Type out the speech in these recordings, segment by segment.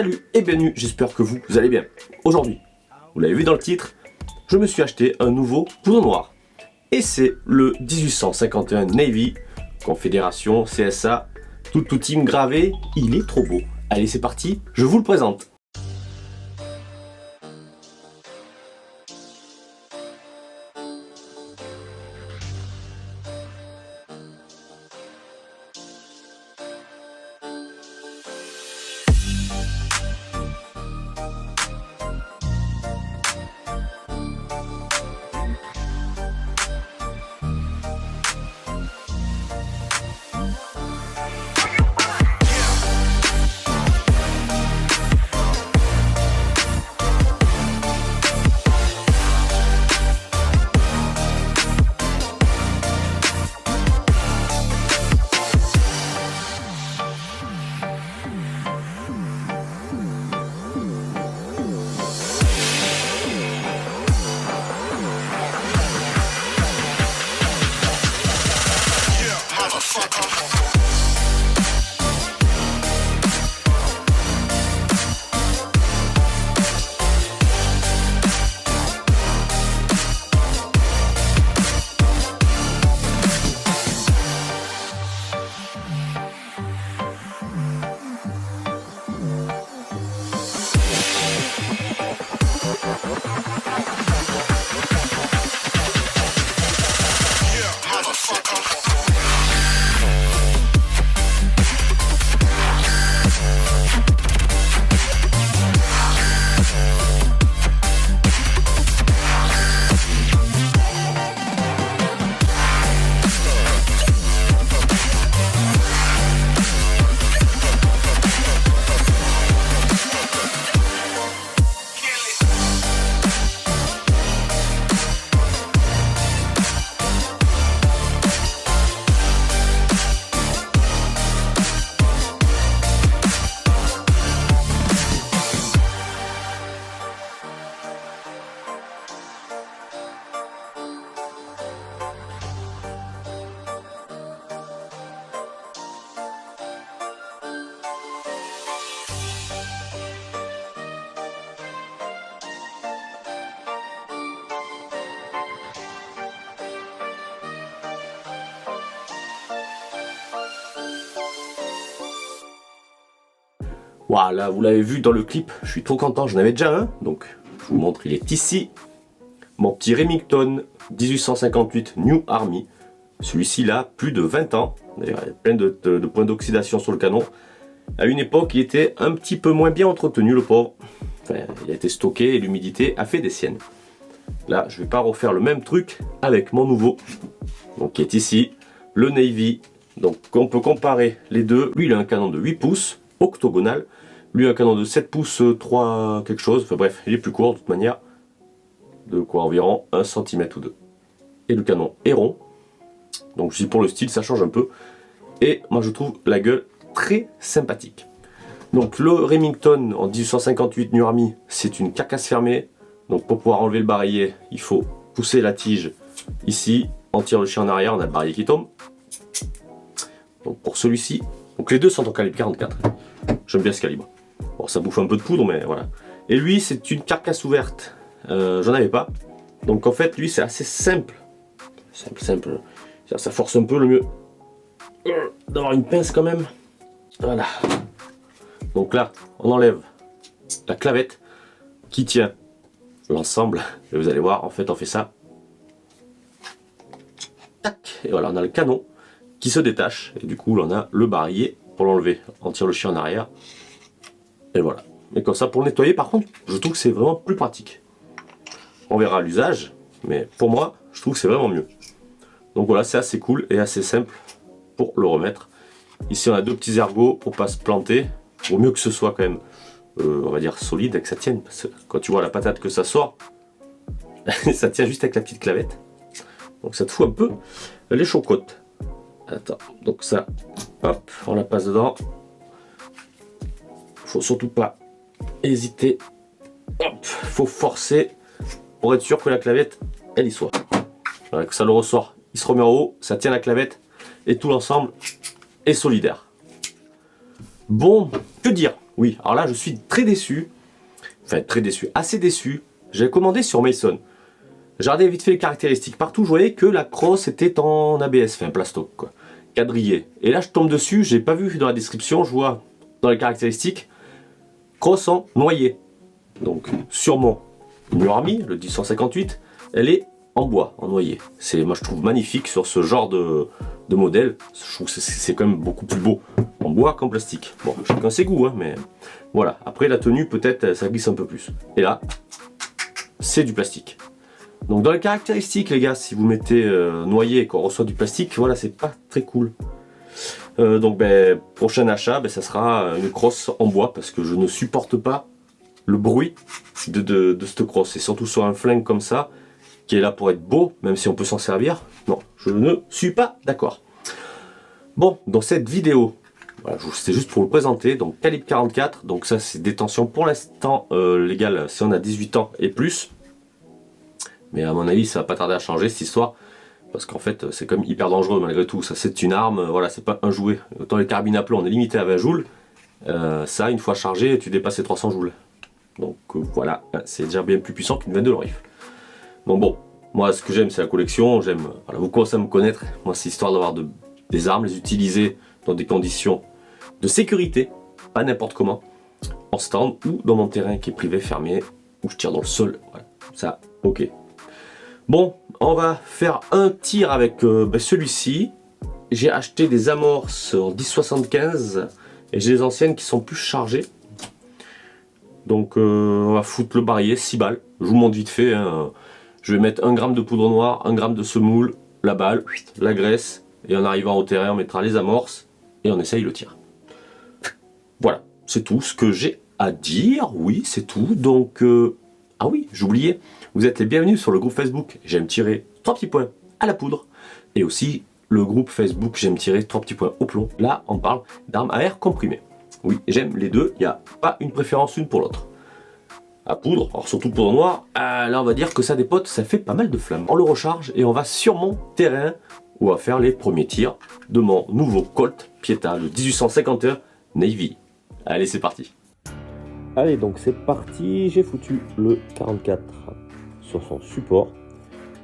Salut et bienvenue, j'espère que vous allez bien. Aujourd'hui, vous l'avez vu dans le titre, je me suis acheté un nouveau poudre noir. Et c'est le 1851 Navy, Confédération, CSA, tout team gravé, il est trop beau. Allez c'est parti, je vous le présente. Voilà, vous l'avez vu dans le clip, je suis trop content, j'en avais déjà un, donc je vous montre, il est ici. Mon petit Remington 1858 New Army. Celui-ci là, plus de 20 ans, d'ailleurs il y a plein de points d'oxydation sur le canon. À une époque, il était un petit peu moins bien entretenu, le pauvre. Enfin, il a été stocké et l'humidité a fait des siennes. Là, je vais pas refaire le même truc avec mon nouveau, donc qui est ici, le Navy. Donc on peut comparer les deux. Lui, il a un canon de 8 pouces, octogonal. Lui un canon de 7 pouces 3 quelque chose, enfin bref, il est plus court de toute manière, de quoi environ 1 cm ou 2. Et le canon est rond, donc je dis pour le style ça change un peu, et moi je trouve la gueule très sympathique. Donc le Remington en 1858 New Army, c'est une carcasse fermée, donc pour pouvoir enlever le barillet, il faut pousser la tige ici, on tire le chien en arrière, on a le barillet qui tombe. Donc pour celui-ci, donc les deux sont en calibre 44, j'aime bien ce calibre. Bon, ça bouffe un peu de poudre, mais voilà. Et lui, c'est une carcasse ouverte. J'en avais pas. Donc en fait, lui, c'est assez simple. Simple. Ça force un peu le mieux d'avoir une pince quand même. Voilà. Donc là, on enlève la clavette qui tient l'ensemble. Et vous allez voir, en fait, on fait ça. Tac. Et voilà, on a le canon qui se détache. Et du coup, là, on a le barillet pour l'enlever. On tire le chien en arrière. Et voilà. Mais comme ça, pour le nettoyer, par contre, je trouve que c'est vraiment plus pratique. On verra l'usage, mais pour moi, je trouve que c'est vraiment mieux. Donc voilà, c'est assez cool et assez simple pour le remettre. Ici, on a deux petits ergots pour pas se planter. Vaut mieux que ce soit quand même, on va dire, solide et que ça tienne. Parce que quand tu vois la patate que ça sort, ça tient juste avec la petite clavette. Donc ça te fout un peu les chocottes. Attends, donc ça, hop, on la passe dedans. Faut surtout pas hésiter. Hop, faut forcer pour être sûr que la clavette, elle y soit. Voilà, que ça le ressort, il se remet en haut, ça tient la clavette et tout l'ensemble est solidaire. Bon, que dire? Oui, alors là je suis très déçu. Enfin très déçu, assez déçu. J'ai commandé sur Mason. J'ai regardé vite fait les caractéristiques. Partout je voyais que la crosse était en ABS, enfin plastoc quoi. Quadrillé. Et là je tombe dessus, j'ai pas vu dans la description, je vois dans les caractéristiques crosse en noyer. Donc sur mon New Army, le 1058, elle est en bois, en noyer. Moi je trouve magnifique sur ce genre de modèle. Je trouve que c'est quand même beaucoup plus beau en bois qu'en plastique. Bon, chacun ses goûts, hein, mais voilà. Après la tenue, peut-être ça glisse un peu plus. Et là, c'est du plastique. Donc dans les caractéristiques, les gars, si vous mettez noyer et qu'on reçoit du plastique, voilà, c'est pas très cool. Donc ben, prochain achat, ben, ça sera une crosse en bois parce que je ne supporte pas le bruit de cette crosse. Et surtout sur un flingue comme ça, qui est là pour être beau, même si on peut s'en servir. Non, je ne suis pas d'accord. Bon, dans cette vidéo, voilà, c'était juste pour le présenter, donc calibre 44, donc ça c'est détention pour l'instant légale si on a 18 ans et plus. Mais à mon avis ça va pas tarder à changer cette histoire, parce qu'en fait c'est comme hyper dangereux malgré tout, ça c'est une arme, voilà, c'est pas un jouet. Autant les carabines à plomb on est limité à 20 joules, ça une fois chargé tu dépasses les 300 joules. Donc voilà, c'est déjà bien plus puissant qu'une 22 rifle. Donc bon, moi ce que j'aime c'est la collection, j'aime, voilà, vous commencez à me connaître, moi c'est histoire d'avoir des armes, les utiliser dans des conditions de sécurité, pas n'importe comment, en stand ou dans mon terrain qui est privé, fermé, où je tire dans le sol, voilà, ça, ok. Bon, on va faire un tir avec celui-ci. J'ai acheté des amorces en 10,75 et j'ai des anciennes qui sont plus chargées. Donc on va foutre le barillet, 6 balles, je vous montre vite fait, hein. Je vais mettre 1 gramme de poudre noire, 1 gramme de semoule, la balle, la graisse, et en arrivant au terrain on mettra les amorces et on essaye le tir. Voilà, c'est tout ce que j'ai à dire, oui c'est tout, donc ah oui, j'oubliais, vous êtes les bienvenus sur le groupe Facebook J'aime tirer 3 petits points à la poudre, et aussi le groupe Facebook J'aime tirer 3 petits points au plomb, là on parle d'armes à air comprimées. Oui, j'aime les deux, il n'y a pas une préférence une pour l'autre. À poudre, alors surtout poudre noire, là on va dire que ça dépote, ça fait pas mal de flammes. On le recharge et on va sur mon terrain où on va faire les premiers tirs de mon nouveau Colt Pieta, le 1851 Navy. Allez, c'est parti. Allez, donc c'est parti, j'ai foutu le 44 sur son support,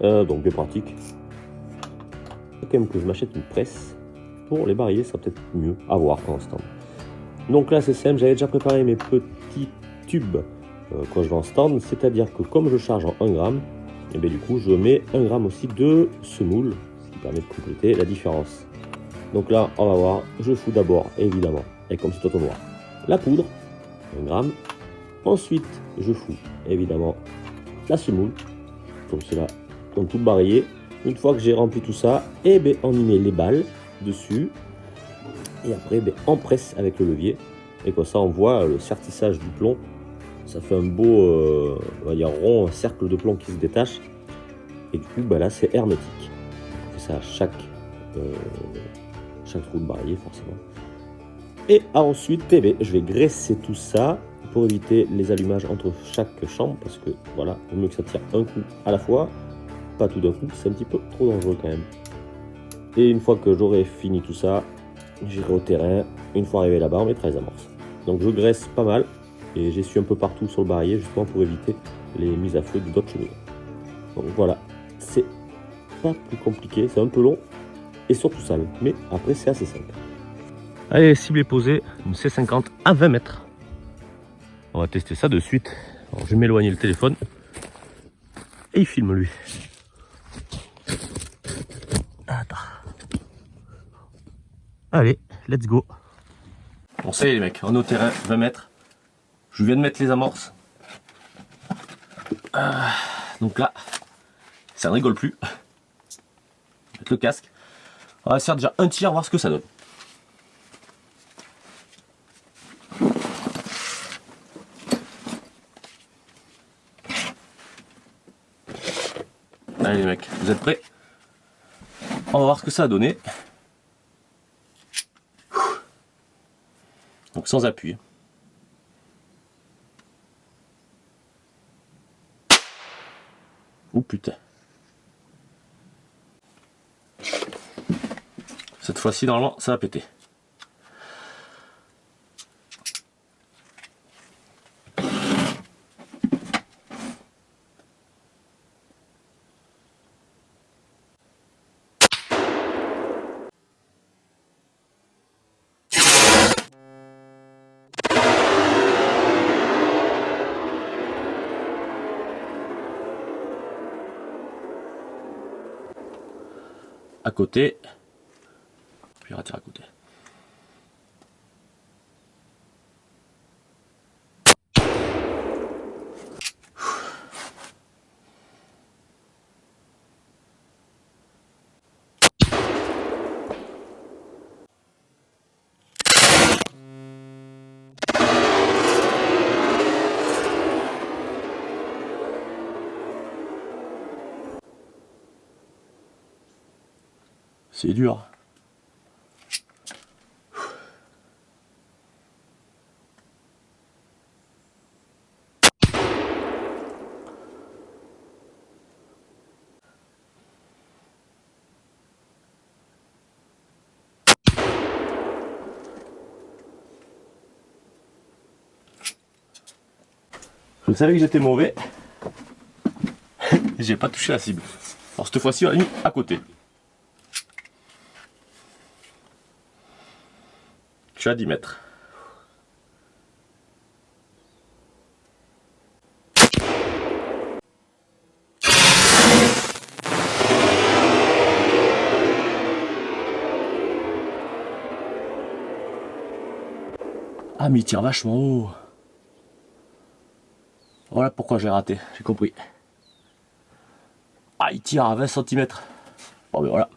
donc bien pratique. Il faut quand même que je m'achète une presse pour les barillet, ça sera peut-être mieux à voir pour l'instant. Donc là c'est simple, j'avais déjà préparé mes petits tubes quand je vais en stand, c'est-à-dire que comme je charge en 1 gramme, et bien du coup je mets 1 gramme aussi de semoule, ce qui permet de compléter la différence. Donc là on va voir, je fous d'abord évidemment, et comme c'est au noir, la poudre, 1 gramme, ensuite je fous évidemment la semoule, comme cela, comme tout barillet. Une fois que j'ai rempli tout ça, et bien on y met les balles dessus, et après ben, on presse avec le levier, et comme ça on voit le sertissage du plomb. Ça fait un beau on va dire rond, un cercle de plomb qui se détache, et du coup ben là c'est hermétique. On fait ça à chaque trou de barillet forcément. Et ensuite eh bien, je vais graisser tout ça pour éviter les allumages entre chaque chambre, parce que voilà, il vaut mieux que ça tire un coup à la fois, pas tout d'un coup, c'est un petit peu trop dangereux quand même. Et une fois que j'aurai fini tout ça, j'irai au terrain, une fois arrivé là-bas on mettra les amorces. Donc je graisse pas mal, et j'essuie un peu partout sur le barillet justement pour éviter les mises à feu d'autres cheminées. Donc voilà, c'est pas plus compliqué, c'est un peu long et surtout sale, mais après c'est assez simple. Allez, cible est posée, une C50 à 20 mètres. On va tester ça de suite. Alors, je vais m'éloigner le téléphone et il filme lui. Attends. Allez, let's go. Bon ça y est les mecs, on est au terrain, 20 mètres. Je viens de mettre les amorces. Donc là, ça ne rigole plus. Mettre le casque. On va faire déjà un tir, voir ce que ça donne. Allez les mecs, vous êtes prêts? On va voir ce que ça a donné. Donc sans appui. Oh putain. Cette fois-ci, normalement, ça va péter. à côté. Puis rater à côté. C'est dur. Je savais que j'étais mauvais. J'ai pas touché la cible. Alors cette fois-ci, on l'a mis à côté. Je suis à 10 mètres. Ah mais il tire vachement haut. Voilà pourquoi j'ai raté, j'ai compris. Ah il tire à 20 cm. Bon ben voilà.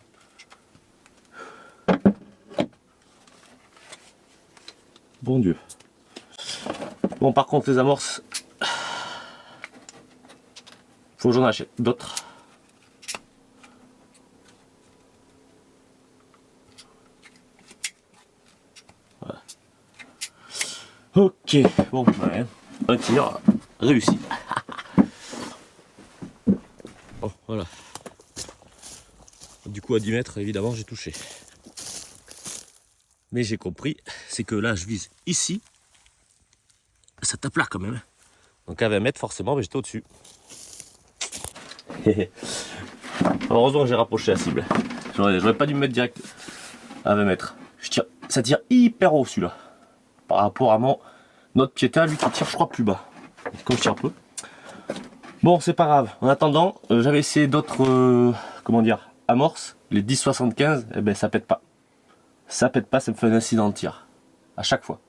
Bon Dieu. Bon par contre les amorces, faut que j'en achète d'autres. Voilà. Ok, bon ouais. Un tir réussi. Bon voilà. Du coup à 10 mètres évidemment j'ai touché. Mais j'ai compris, c'est que là je vise ici. Ça tape là quand même. Donc à 20 mètres forcément, mais j'étais au-dessus. Heureusement que j'ai rapproché la cible. J'aurais pas dû me mettre direct à 20 mètres. Ça tire hyper haut celui-là. Par rapport à notre piéta, lui qui tire je crois plus bas. Comme je tire peu. Bon c'est pas grave. En attendant, j'avais essayé d'autres comment dire, amorces. Les 10-75, eh ben ça pète pas. Ça pète pas, ça me fait un incident de tir. À chaque fois.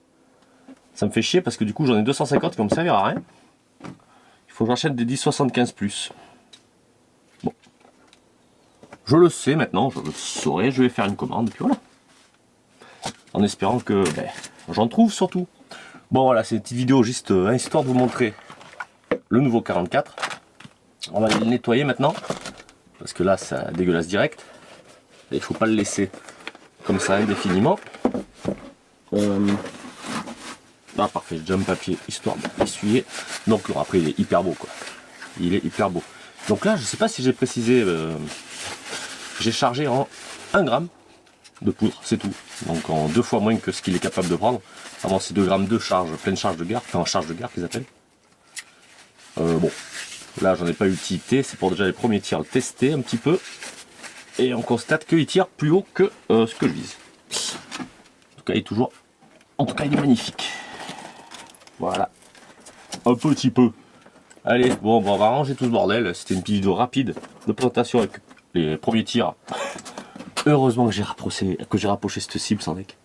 Ça me fait chier parce que du coup j'en ai 250 qui vont me servir à rien. Il faut que j'achète des 10-75 plus. Bon. Je le sais maintenant, je le saurai, je vais faire une commande et puis voilà. En espérant que j'en trouve surtout. Bon voilà, c'est une petite vidéo juste histoire de vous montrer le nouveau 44. On va le nettoyer maintenant. Parce que là ça dégueulasse direct. Et il faut pas le laisser comme ça indéfiniment. Ah parfait, j'ai déjà un papier histoire d'essuyer. Donc après il est hyper beau quoi. Il est hyper beau. Donc là je sais pas si j'ai précisé, j'ai chargé en 1 gramme de poudre, c'est tout. Donc en 2 fois moins que ce qu'il est capable de prendre. Avant c'est 2 grammes de charge, pleine charge de garde, enfin charge de garde qu'ils appellent. Bon, là j'en ai pas eu utilité, c'est pour déjà les premiers tirs le tester un petit peu. Et on constate qu'il tire plus haut que ce que je vise. En tout cas il est toujours. En tout cas il est magnifique. Voilà. Un petit peu. Allez, bon, on va ranger tout ce bordel. C'était une petite vidéo rapide de présentation avec les premiers tirs. Heureusement que j'ai rapproché cette cible sans deck.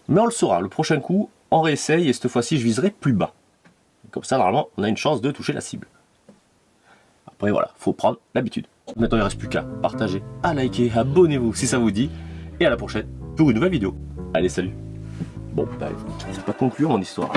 Mais on le saura, le prochain coup, on réessaye et cette fois-ci je viserai plus bas. Comme ça, normalement, on a une chance de toucher la cible. Après voilà, faut prendre l'habitude. Maintenant il ne reste plus qu'à partager, à liker, abonnez-vous si ça vous dit. Et à la prochaine pour une nouvelle vidéo. Allez, salut. Bon, c'est pas conclure mon histoire.